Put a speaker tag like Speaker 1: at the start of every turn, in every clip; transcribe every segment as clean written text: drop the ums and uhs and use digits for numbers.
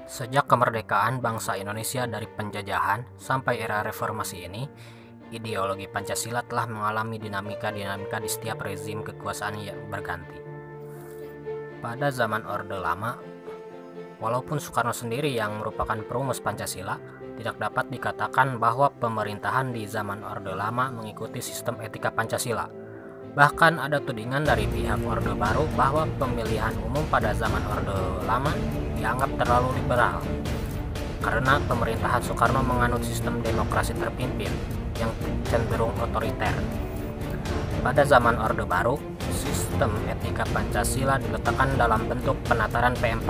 Speaker 1: Sejak kemerdekaan bangsa Indonesia dari penjajahan sampai era reformasi ini, ideologi Pancasila telah mengalami dinamika-dinamika di setiap rezim kekuasaan yang berganti. Pada zaman Orde Lama, walaupun Soekarno sendiri yang merupakan perumus Pancasila, tidak dapat dikatakan bahwa pemerintahan di zaman Orde Lama mengikuti sistem etika Pancasila. Bahkan ada tudingan dari pihak Orde Baru bahwa pemilihan umum pada zaman Orde Lama dianggap terlalu liberal karena pemerintahan Soekarno menganut sistem demokrasi terpimpin yang cenderung otoriter. Pada zaman Orde Baru, sistem etika Pancasila diletakkan dalam bentuk penataran P4.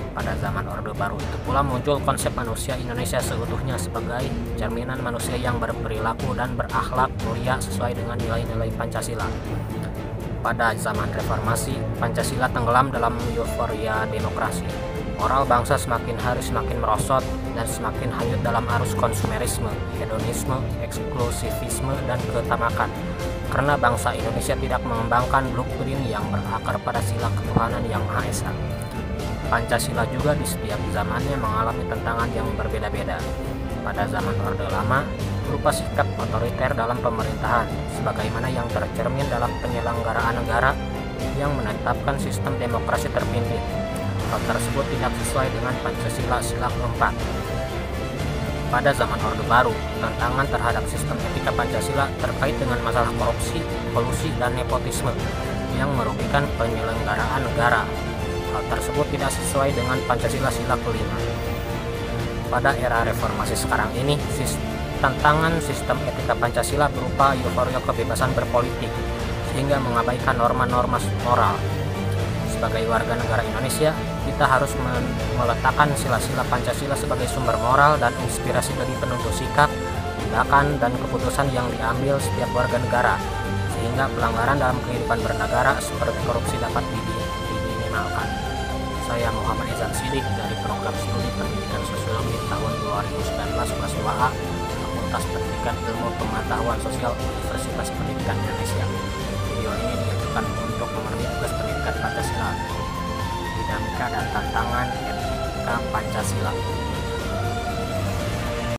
Speaker 1: Pada zaman Orde Baru itu pula muncul konsep manusia Indonesia seutuhnya sebagai cerminan manusia yang berperilaku dan berakhlak mulia sesuai dengan nilai-nilai Pancasila. Pada zaman reformasi, Pancasila tenggelam dalam euforia demokrasi. Moral bangsa semakin hari semakin merosot dan semakin hanyut dalam arus konsumerisme, hedonisme, eksklusivisme, dan ketamakan. Karena bangsa Indonesia tidak mengembangkan blueprint yang berakar pada sila ketuhanan yang Maha Esa. Pancasila juga di setiap zamannya mengalami tantangan yang berbeda-beda. Pada zaman Orde Lama, berupa sikap otoriter dalam pemerintahan, sebagaimana yang tercermin dalam penyelenggaraan negara yang menetapkan sistem demokrasi terpimpin. Hal tersebut tidak sesuai dengan Pancasila sila keempat. Pada zaman Orde Baru, tantangan terhadap sistem etika Pancasila terkait dengan masalah korupsi, kolusi, dan nepotisme yang merugikan penyelenggaraan negara. Hal tersebut tidak sesuai dengan Pancasila sila kelima. Pada era reformasi sekarang ini, tantangan sistem etika Pancasila berupa euforia kebebasan berpolitik, sehingga mengabaikan norma-norma moral. Sebagai warga negara Indonesia, kita harus meletakkan sila-sila Pancasila sebagai sumber moral dan inspirasi bagi penentu sikap, tindakan, dan keputusan yang diambil setiap warga negara, sehingga pelanggaran dalam kehidupan bernegara seperti korupsi dapat diminimalkan. Saya Muhammad Izan Sidik dari Program Studi Pendidikan Sosiologi tahun 2019 kelas 2A, Fakultas Pendidikan Ilmu Pengetahuan Sosial Universitas Pendidikan Indonesia. Video ini ditujukan untuk memenuhi tugas pendidikan Pancasila, dinamika dan tantangan etika Pancasila.